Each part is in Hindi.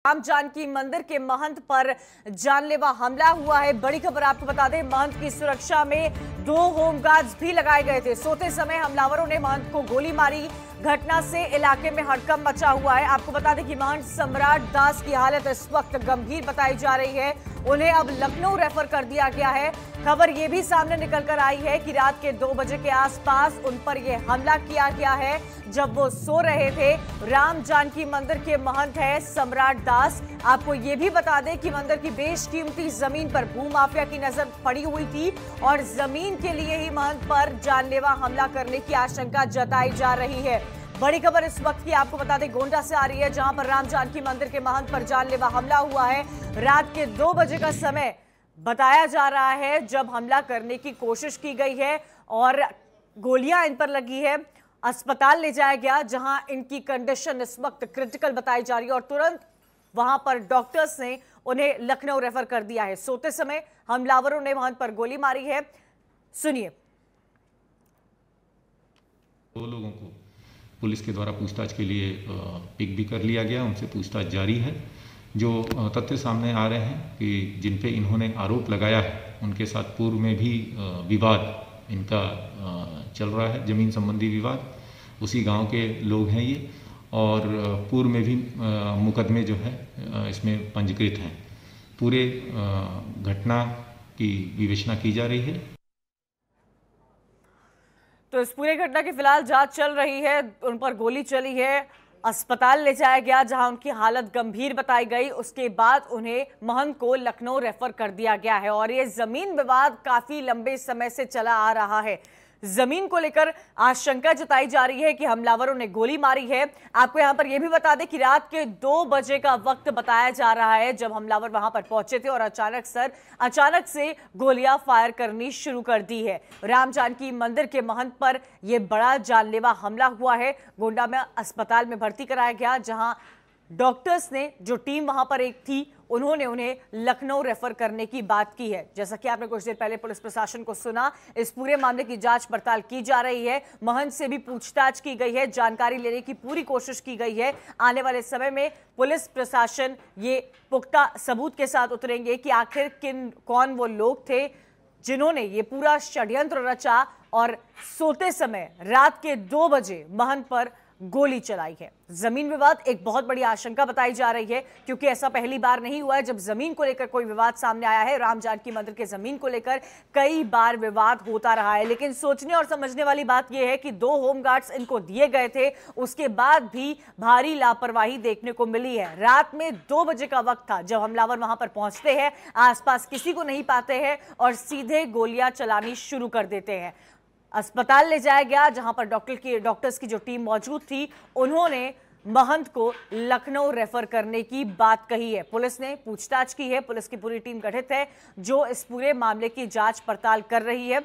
राम जानकी मंदिर के महंत पर जानलेवा हमला हुआ है। बड़ी खबर आपको बता दें, महंत की सुरक्षा में 2 होमगार्ड्स भी लगाए गए थे। सोते समय हमलावरों ने महंत को गोली मारी। घटना से इलाके में हड़कंप मचा हुआ है। आपको बता दें कि महंत सम्राट दास की हालत इस वक्त गंभीर बताई जा रही है। उन्हें अब लखनऊ रेफर कर दिया गया है। खबर यह भी सामने निकलकर आई है कि रात के 2 बजे के आसपास उन पर यह हमला किया गया है जब वो सो रहे थे। राम जानकी मंदिर के महंत है सम्राट दास। आपको ये भी बता दें कि मंदिर की बेशकीमती जमीन पर भूमाफिया की नजर पड़ी हुई थी और जमीन के लिए ही महंत पर जानलेवा हमला करने की आशंका जताई जा रही है। बड़ी खबर इस वक्त की आपको बता दें गोंडा से आ रही है, जहां पर राम जानकी मंदिर के महंत पर जानलेवा हमला हुआ है। रात के 2 बजे का समय बताया जा रहा है जब हमला करने की कोशिश की गई है और गोलियां इन पर लगी है। अस्पताल ले जाया गया जहां इनकी कंडीशन इस वक्त क्रिटिकल बताई जा रही है और तुरंत वहां पर डॉक्टर्स ने उन्हें लखनऊ रेफर कर दिया है। सोते समय हमलावरों ने महंत पर गोली मारी है। सुनिए। 2 लोगों को पुलिस के द्वारा पूछताछ के लिए पिक भी कर लिया गया, उनसे पूछताछ जारी है। जो तथ्य सामने आ रहे हैं कि जिन पे इन्होंने आरोप लगाया है उनके साथ पूर्व में भी विवाद इनका चल रहा है, जमीन संबंधी विवाद। उसी गांव के लोग हैं ये और पूर्व में भी मुकदमे जो है इसमें पंजीकृत हैं। पूरे घटना की विवेचना की जा रही है। तो इस पूरे घटना की फिलहाल जांच चल रही है। उन पर गोली चली है, अस्पताल ले जाया गया जहां उनकी हालत गंभीर बताई गई। उसके बाद उन्हें महंत को लखनऊ रेफर कर दिया गया है और ये जमीन विवाद काफी लंबे समय से चला आ रहा है। जमीन को लेकर आशंका जताई जा रही है कि हमलावरों ने गोली मारी है। आपको यहां पर यह भी बता दें कि रात के 2 बजे का वक्त बताया जा रहा है जब हमलावर वहां पर पहुंचे थे और अचानक से गोलियां फायर करनी शुरू कर दी है। राम जानकी मंदिर के महंत पर यह बड़ा जानलेवा हमला हुआ है। गोंडा में अस्पताल में भर्ती कराया गया जहां डॉक्टर्स ने, जो टीम वहां पर एक थी, उन्होंने उन्हें लखनऊ रेफर करने की बात की है। जैसा कि आपने कुछ देर पहले पुलिस प्रशासन को सुना, इस पूरे मामले की जांच पड़ताल की जा रही है। महंत से भी पूछताछ की गई है, जानकारी लेने की पूरी कोशिश की गई है। आने वाले समय में पुलिस प्रशासन ये पुख्ता सबूत के साथ उतरेंगे कि आखिर कौन वो लोग थे जिन्होंने ये पूरा षड्यंत्र रचा और सोते समय रात के 2 बजे महंत पर गोली चलाई है। जमीन विवाद एक बहुत बड़ी आशंका बताई जा रही है क्योंकि ऐसा पहली बार नहीं हुआ है जब जमीन को लेकर कोई विवाद सामने आया है। राम जानकी मंदिर के जमीन को लेकर कई बार विवाद होता रहा है, लेकिन सोचने और समझने वाली बात यह है कि 2 होमगार्ड्स इनको दिए गए थे, उसके बाद भी भारी लापरवाही देखने को मिली है। रात में 2 बजे का वक्त था जब हमलावर वहां पर पहुंचते हैं, आसपास किसी को नहीं पाते हैं और सीधे गोलियां चलानी शुरू कर देते हैं। अस्पताल ले जाया गया जहां पर डॉक्टर्स की जो टीम मौजूद थी, उन्होंने महंत को लखनऊ रेफर करने की बात कही है। पुलिस ने पूछताछ की है, पुलिस की पूरी टीम गठित है जो इस पूरे मामले की जांच पड़ताल कर रही है।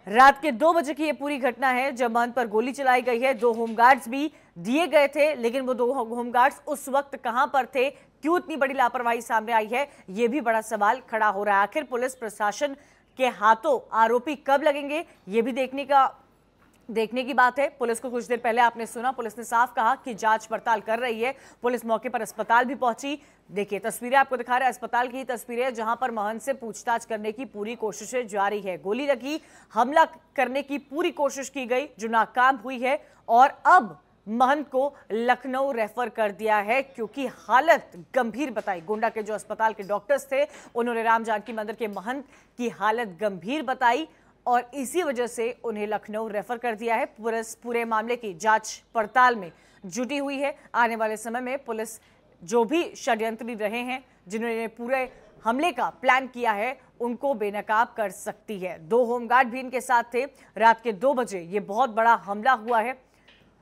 रात के 2 बजे की यह पूरी घटना है जब महंत पर गोली चलाई गई है। 2 होमगार्ड्स भी दिए गए थे, लेकिन वो 2 होमगार्ड्स उस वक्त कहां पर थे, क्यों इतनी बड़ी लापरवाही सामने आई है, यह भी बड़ा सवाल खड़ा हो रहा है। आखिर पुलिस प्रशासन के हाथों आरोपी कब लगेंगे, ये भी देखने की बात है। पुलिस को कुछ देर पहले आपने सुना, पुलिस ने साफ कहा कि जांच पड़ताल कर रही है। पुलिस मौके पर अस्पताल भी पहुंची। देखिए तस्वीरें आपको दिखा रहे हैं, अस्पताल की तस्वीरें जहां पर महंत से पूछताछ करने की पूरी कोशिशें जारी है। गोली लगी, हमला करने की पूरी कोशिश की गई जो नाकाम हुई है और अब महंत को लखनऊ रेफर कर दिया है क्योंकि हालत गंभीर बताई। गोंडा के जो अस्पताल के डॉक्टर्स थे उन्होंने राम जानकी मंदिर के महंत की हालत गंभीर बताई और इसी वजह से उन्हें लखनऊ रेफर कर दिया है। पुलिस पूरे मामले की जांच पड़ताल में जुटी हुई है। आने वाले समय में पुलिस जो भी षड्यंत्री रहे हैं, जिन्होंने पूरे हमले का प्लान किया है, उनको बेनकाब कर सकती है। 2 होमगार्ड भी इनके साथ थे। रात के 2 बजे ये बहुत बड़ा हमला हुआ है।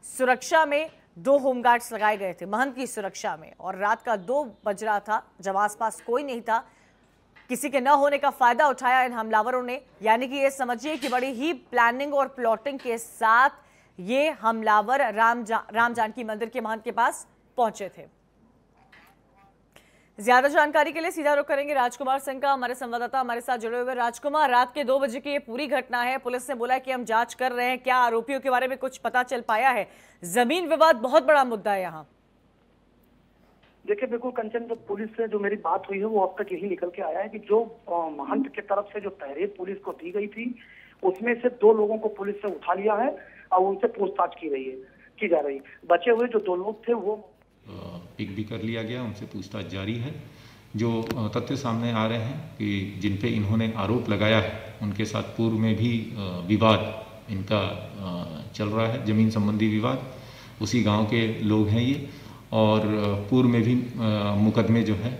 सुरक्षा में 2 होमगार्ड्स लगाए गए थे महंत की सुरक्षा में और रात का 2 बज रहा था जब आसपास कोई नहीं था। किसी के न होने का फायदा उठाया इन हमलावरों ने, यानी कि ये समझिए कि बड़ी ही प्लानिंग और प्लॉटिंग के साथ ये हमलावर राम जानकी मंदिर के महंत के पास पहुंचे थे। ज्यादा जानकारी के लिए सीधा रुख करेंगे राजकुमार सिंह का, हमारे संवाददाता हमारे साथ जुड़े हुए। राजकुमार, रात के 2 बजे की ये पूरी घटना है, पुलिस ने बोला है कि हम जांच कर रहे हैं, क्या आरोपियों के बारे में कुछ पता चल पाया है? जमीन विवाद बहुत बड़ा मुद्दा है यहाँ। देखिए बिल्कुल कंचन, जो पुलिस से जो मेरी बात हुई है वो अब तक यही निकल के आया है कि जो महंत की तरफ से जो तहरीर पुलिस को दी गई थी उसमें से 2 लोगों को पुलिस ने उठा लिया है और उनसे पूछताछ की जा रही। बचे हुए जो 2 लोग थे वो पिक भी कर लिया गया, उनसे पूछताछ जारी है। जो तथ्य सामने आ रहे हैं कि जिन पे इन्होंने आरोप लगाया है उनके साथ पूर्व में भी विवाद इनका चल रहा है, जमीन संबंधी विवाद। उसी गांव के लोग हैं ये, और पूर्व में भी मुकदमे जो है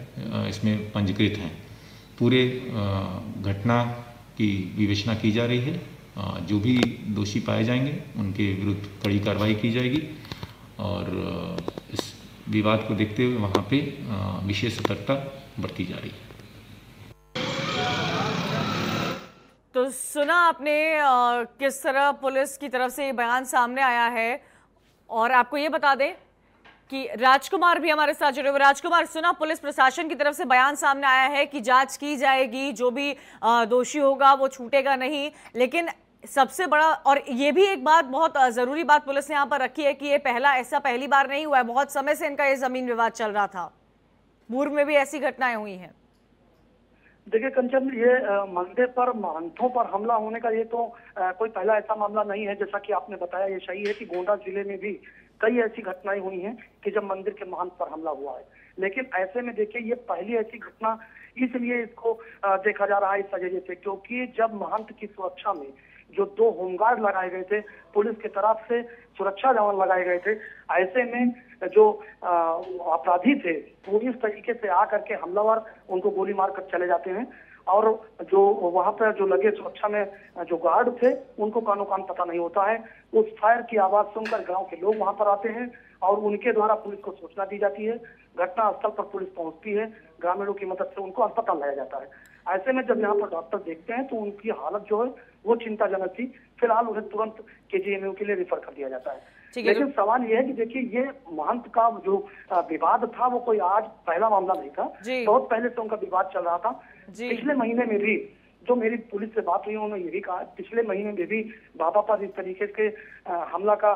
इसमें पंजीकृत हैं। पूरे घटना की विवेचना की जा रही है। जो भी दोषी पाए जाएंगे उनके विरुद्ध कड़ी कार्रवाई की जाएगी, और इस विवाद को देखते हुए वहाँ पे विशेष सतर्कता बरती जा रही है। तो सुना आपने किस तरह पुलिस की तरफ से ये बयान सामने आया है, और आपको ये बता दें कि राजकुमार भी हमारे साथ जुड़े हुए। राजकुमार, सुना पुलिस प्रशासन की तरफ से बयान सामने आया है कि जांच की जाएगी, जो भी दोषी होगा वो छूटेगा नहीं, लेकिन सबसे बड़ा और ये भी एक बात, बहुत जरूरी बात पुलिस ने यहाँ पर रखी है कि ये पहली बार नहीं हुआ है, बहुत समय से इनका ये जमीन विवाद चल रहा था, पूर्व में भी ऐसी घटनाएं हुई हैं। देखिए कंचन, ये मंदिर पर महंतों पर हमला होने का ये तो कोई पहला ऐसा मामला नहीं है। जैसा कि आपने बताया, ये सही है कि गोंडा जिले में भी कई ऐसी घटनाएं हुई हैं कि जब मंदिर के महंत पर हमला हुआ है, लेकिन ऐसे में देखिए ये पहली ऐसी घटना इसलिए इसको देखा जा रहा है इस वजह से क्योंकि जब महंत की सुरक्षा में जो 2 होमगार्ड लगाए गए थे, पुलिस की तरफ से सुरक्षा जवान लगाए गए थे, ऐसे में जो अपराधी थे वो इस तरीके से आकर के हमलावर उनको गोली मार कर चले जाते हैं, और जो वहां पर जो लगे सुरक्षा में जो गार्ड थे उनको कानो कान पता नहीं होता है। उस फायर की आवाज सुनकर गांव के लोग वहां पर आते हैं और उनके द्वारा पुलिस को सूचना दी जाती है। घटनास्थल पर पुलिस पहुंचती है, ग्रामीणों की मदद से उनको अस्पताल लाया जाता है। ऐसे में जब यहाँ पर डॉक्टर देखते हैं तो उनकी हालत जो है वो चिंताजनक थी। फिलहाल उन्हें तुरंत KGMU के लिए रेफर कर दिया जाता है। लेकिन सवाल यह है कि देखिए ये महंत का जो विवाद था वो कोई आज पहला मामला नहीं था, बहुत पहले से उनका विवाद चल रहा था। पिछले महीने में भी जो मेरी पुलिस से बात हुई उन्होंने ये भी कहा, पिछले महीने में भी बाबा पर इस तरीके के हमला का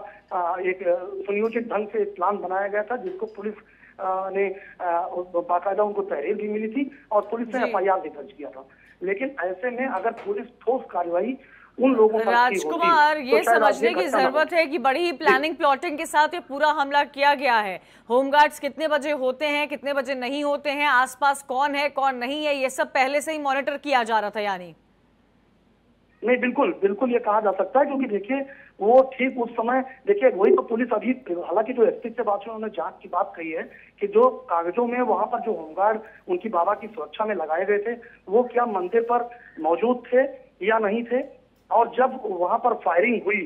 एक सुनियोजित ढंग से प्लान बनाया गया था, जिसको पुलिस ने बाकायदा उनको तहरीर भी मिली थी और पुलिस ने FIR भी दर्ज किया था। लेकिन ऐसे में अगर पुलिस ठोस कार्रवाई उन लोगों पर राजकुमार, ये समझने की जरूरत है कि बड़ी ही प्लानिंग प्लॉटिंग के साथ ये पूरा हमला किया गया है। होमगार्ड्स कितने बजे होते हैं, कितने बजे नहीं होते हैं, आसपास कौन है कौन नहीं है, ये सब पहले से ही मॉनिटर किया जा रहा था। यानी नहीं, बिल्कुल ये कहा जा सकता है, क्योंकि देखिए वो ठीक उस समय देखिए वही तो पुलिस अभी, हालांकि जो SP से बात हुई उन्होंने जांच की बात कही है कि जो कागजों में वहां पर जो होमगार्ड उनकी बाबा की सुरक्षा में लगाए गए थे वो क्या मंदिर पर मौजूद थे या नहीं थे, और जब वहां पर फायरिंग हुई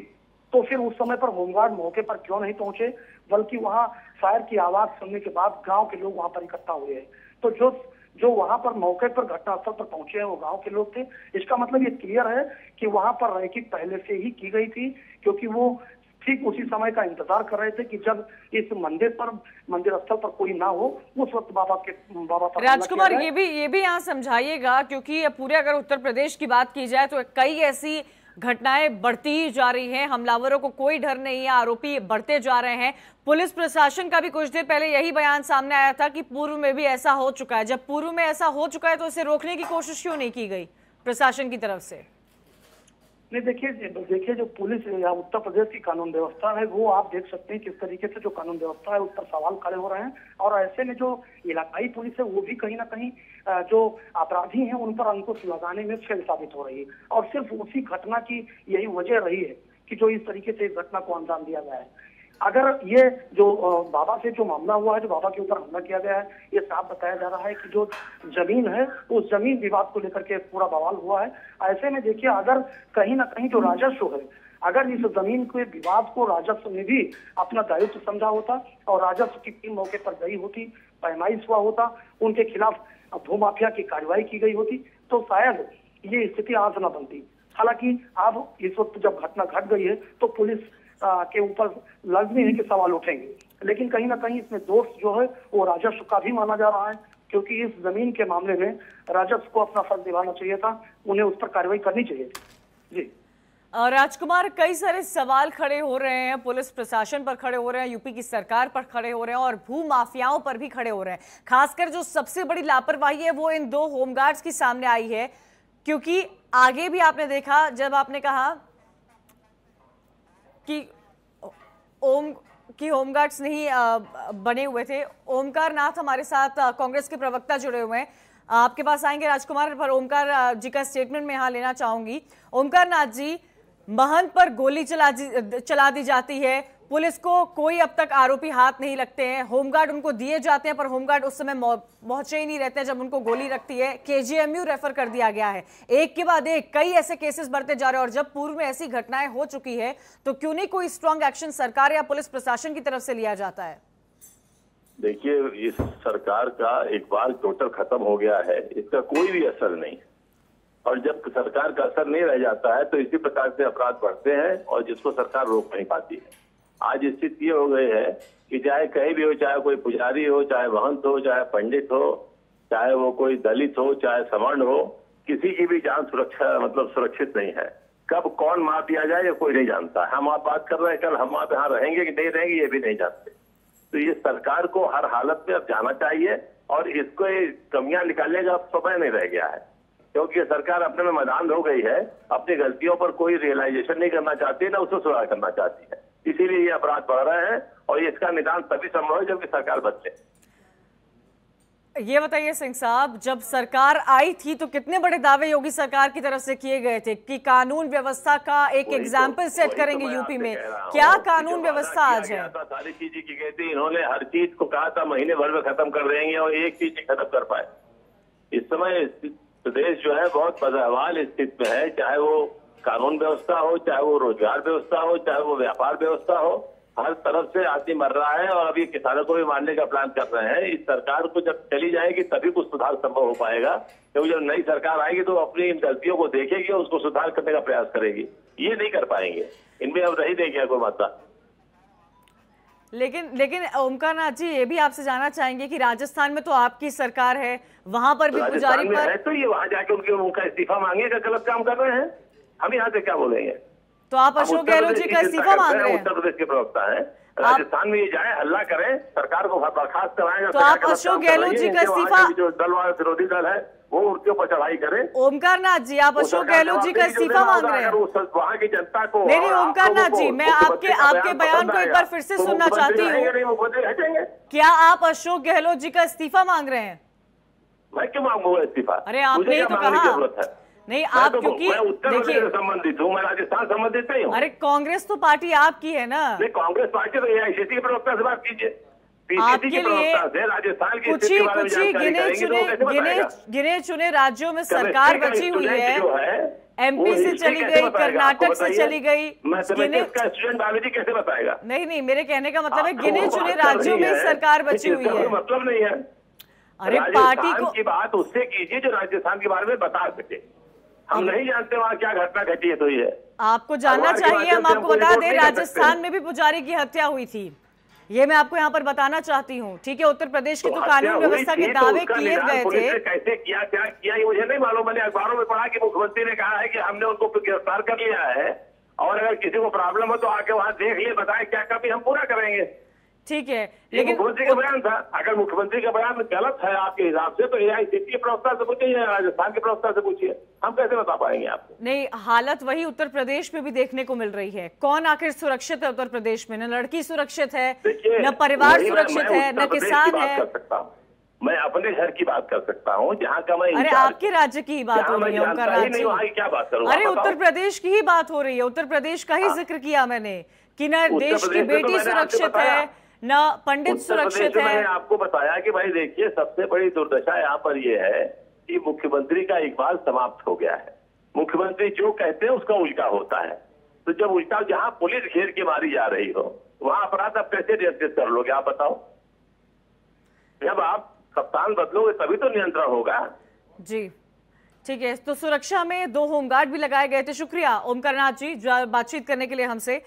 तो फिर उस समय पर होमगार्ड मौके पर क्यों नहीं पहुंचे, बल्कि वहां फायर की आवाज सुनने के बाद गांव के लोग वहां पर इकट्ठा हुए हैं। तो जो वहां पर मौके पर घटनास्थल पर पहुंचे हैं वो गांव के लोग थे। इसका मतलब ये क्लियर है कि वहां पर रैकिंग पहले से ही की गई थी, क्योंकि वो ठीक उसी समय का इंतजार कर रहे थे कि जब इस मंदिर स्थल पर कोई ना हो उस वक्त बाबा पर। राजकुमार, ये भी यहाँ समझाइएगा, क्योंकि पूरे अगर उत्तर प्रदेश की बात की जाए तो कई ऐसी घटनाएं बढ़ती ही जा रही हैं, हमलावरों को कोई डर नहीं है, आरोपी बढ़ते जा रहे हैं। पुलिस प्रशासन का भी कुछ देर पहले यही बयान सामने आया था कि पूर्व में भी ऐसा हो चुका है। जब पूर्व में ऐसा हो चुका है तो इसे रोकने की कोशिश क्यों नहीं की गई प्रशासन की तरफ से? नहीं, देखिए जो पुलिस या उत्तर प्रदेश की कानून व्यवस्था है वो आप देख सकते हैं किस तरीके से जो कानून व्यवस्था है उस पर सवाल खड़े हो रहे हैं, और ऐसे में जो इलाकाई पुलिस है वो भी कहीं ना कहीं जो अपराधी हैं उन पर अंकुश लगाने में फेल साबित हो रही है, और सिर्फ उसी घटना की यही वजह रही है कि जो इस तरीके से इस घटना को अंजाम दिया गया है। अगर ये जो बाबा से जो मामला हुआ है, जो बाबा के ऊपर हमला किया गया है, ये साफ बताया जा रहा है कि जो जमीन है उस जमीन विवाद को लेकर के पूरा बवाल हुआ है। ऐसे में देखिए अगर कहीं ना कहीं जो राजस्व है, अगर इस जमीन के विवाद को राजस्व ने भी अपना दायित्व समझा होता और राजस्व की टीम मौके पर गई होती, पैमाइश हुआ होता, उनके खिलाफ भूमाफिया की कार्रवाई की गई होती, तो शायद ये स्थिति आज न बनती। हालांकि अब इस वक्त जब घटना घट गई है तो पुलिस के ऊपर लाजमी है कि सवाल उठेंगे, लेकिन कहीं ना कहीं इसमें दोष जो है वो राजस्व का भी माना जा रहा है, क्योंकि इस जमीन के मामले में राजस्व को अपना फर्ज निभाना चाहिए था, उन्हें उस पर कार्रवाई करनी चाहिए थी। जी राजकुमार, कई सारे सवाल खड़े हो रहे हैं, पुलिस प्रशासन पर खड़े हो रहे हैं, यूपी की सरकार पर खड़े हो रहे हैं और भू माफियाओं पर भी खड़े हो रहे हैं। खासकर जो सबसे बड़ी लापरवाही है वो इन 2 होमगार्ड्स की सामने आई है, क्योंकि आगे भी आपने देखा जब आपने कहा कि होमगार्ड्स नहीं बने हुए थे। ओमकार नाथ हमारे साथ कांग्रेस के प्रवक्ता जुड़े हुए हैं, आपके पास आएंगे राजकुमार, पर ओमकार जी का स्टेटमेंट मैं यहाँ लेना चाहूंगी। ओमकार नाथ जी, महंत पर गोली चला दी जाती है, पुलिस को कोई अब तक आरोपी हाथ नहीं लगते हैं, होमगार्ड उनको दिए जाते हैं पर होमगार्ड उस समय पहुंचे ही नहीं रहते जब उनको गोली लगती है, केजीएमयू रेफर कर दिया गया है। एक के बाद एक कई ऐसे केसेस बढ़ते जा रहे हैं और जब पूर्व में ऐसी घटनाएं हो चुकी है तो क्यों नहीं कोई स्ट्रांग एक्शन सरकार या पुलिस प्रशासन की तरफ से लिया जाता है? देखिए, इस सरकार का एक बार टोटल खत्म हो गया है, इसका कोई भी असर नहीं, और जब सरकार का असर नहीं रह जाता है तो इसी प्रकार से अपराध बढ़ते हैं और जिसको सरकार रोक नहीं पाती है। आज स्थिति ये हो गई है कि चाहे कहीं भी हो, चाहे कोई पुजारी हो, चाहे महंत हो, चाहे पंडित हो, चाहे वो कोई दलित हो, चाहे सवर्ण हो, किसी की भी जान सुरक्षित नहीं है। कब कौन मार दिया जाए ये कोई नहीं जानता। हम आप बात कर रहे हैं, कल हम आप यहाँ रहेंगे कि नहीं रहेंगे ये भी नहीं जानते। तो ये सरकार को हर हालत में अब जाना चाहिए और इसको कमियां निकालने का अब समय नहीं रह गया है, क्योंकि सरकार अपने में मदान हो गई है, अपनी गलतियों पर कोई रियलाइजेशन नहीं करना चाहती, ना उसको सुधार करना चाहती है। इसीलिए ये अपराध बढ़ रहे हैं और इसका निदान तभी संभव है जबकि सरकार बदले। ये बताइए सिंह साहब, जब सरकार आई थी तो कितने बड़े दावे योगी सरकार की तरफ से किए गए थे कि कानून व्यवस्था का एक एग्जाम्पल सेट करेंगे यूपी में। क्या कानून व्यवस्था आज है? सारी चीजें की गई थी, इन्होंने हर चीज को कहा था महीने भर में खत्म कर देंगे और एक चीज खत्म कर पाए। इस समय प्रदेश जो है बहुत बदहवाल स्थिति में है, चाहे वो कानून व्यवस्था हो, चाहे वो रोजगार व्यवस्था हो, चाहे वो व्यापार व्यवस्था हो, हर तरफ से आदमी मर रहा है और अभी किसानों को भी मारने का प्लान कर रहे हैं। इस सरकार को जब चली जाएगी तभी कुछ सुधार संभव हो पाएगा, क्योंकि जब नई सरकार आएगी तो अपनी इन गलतियों को देखेगी और उसको सुधार करने का प्रयास करेगी। ये नहीं कर पाएंगे, इनमें अब रही नहीं गया कोई मात्रा। लेकिन ओमकार नाथ जी, ये भी आपसे जानना चाहेंगे कि राजस्थान में तो आपकी सरकार है, वहां पर भी पुजारी पर तो ये वहां जाके उनका इस्तीफा मांगे का गलत काम कर रहे हैं, हम यहाँ से क्या बोलेंगे? तो आप अशोक गहलोत जी का इस्तीफा मांग रहे हैं? उत्तर प्रदेश के प्रवक्ता हैं, राजस्थान में ये जाए, हल्ला करें, सरकार को बर्खास्त कराएं। तो आप अशोक गहलोत जी का इस्तीफा, जो दल वाला विरोधी दल है वो उनके ऊपर चढ़ाई करे। ओमकार नाथ जी, आप अशोक गहलोत जी का इस्तीफा मांग रहे हैं? वहाँ की जनता को नहीं, ओमकार नाथ जी, मैं आपके बयान को एक बार फिर से सुनना चाहती हूँ। क्या आप अशोक गहलोत जी का इस्तीफा मांग रहे हैं? मैं क्यों मांगूंगा इस्तीफा? अरे आपने ही तो कहा। नहीं, आप क्योंकि देखिए संबंधित हूँ, मैं राजस्थान संबंधित नहीं हूँ। अरे कांग्रेस तो पार्टी आपकी है ना? नहीं, कांग्रेस पार्टी तो एआईसीसी के प्रवक्ता से बात कीजिए। आपके लिए राजस्थान की कुछ ही गिने चुने राज्यों में सरकार बची हुई है, एमपी से चली गई, कर्नाटक से चली गई, स्टूडेंट बायोलॉजी कैसे बताएगा? नहीं, मेरे कहने का मतलब है गिने चुने राज्यों में सरकार बची हुई है, मतलब नहीं है। अरे पार्टी की बात उससे कीजिए जो राजस्थान के बारे में बता सके। हम नहीं जानते वहाँ क्या घटना घटी है। तो ये आपको जानना चाहिए, हम आपको बता दें, राजस्थान में भी पुजारी की हत्या हुई थी, ये मैं आपको यहाँ पर बताना चाहती हूँ। ठीक है, उत्तर प्रदेश की तो कानून व्यवस्था के दावे किए गए थे, कैसे किया, क्या किया ये मुझे नहीं मालूम। मैंने अखबारों में पढ़ा कि मुख्यमंत्री ने कहा है कि हमने उनको गिरफ्तार कर लिया है और अगर किसी को प्रॉब्लम हो तो आके वहाँ देख लिए, बताए क्या कभी हम पूरा करेंगे। ठीक है, लेकिन मुख्यमंत्री का बयान था, अगर मुख्यमंत्री का बयान गलत है आपके हिसाब से तो एआईसीसी के प्रवक्ता से पूछिए या राजस्थान के प्रवक्ता से पूछिए, हम कैसे बता पाएंगे आपको? नहीं, हालत वही उत्तर प्रदेश में भी देखने को मिल रही है। कौन आखिर सुरक्षित है उत्तर प्रदेश में? न लड़की सुरक्षित है, न परिवार सुरक्षित है, न किसान है। मैं अपने घर की बात कर सकता हूँ जहाँ का मैं। अरे आपके राज्य की ही बात हो रही है ओमकार नाथ जी, क्या बात करूँ? अरे उत्तर प्रदेश की ही बात हो रही है, उत्तर प्रदेश का ही जिक्र किया मैंने कि न देश की बेटी सुरक्षित है, न पंडित सुरक्षित है। मैंने आपको बताया कि भाई देखिए, सबसे बड़ी दुर्दशा यहाँ पर यह है कि मुख्यमंत्री का इकबाल समाप्त हो गया है। मुख्यमंत्री जो कहते हैं उसका उल्टा होता है। तो जब उल्टा, जहाँ पुलिस घेर के मारी जा रही हो वहाँ अपराध आप कैसे नियंत्रित कर लोगे? आप बताओ। जब आप कप्तान बदलोगे तभी तो नियंत्रण होगा। जी ठीक है, तो सुरक्षा में 2 होमगार्ड भी लगाए गए थे। शुक्रिया ओमकार नाथ जी बातचीत करने के लिए हमसे।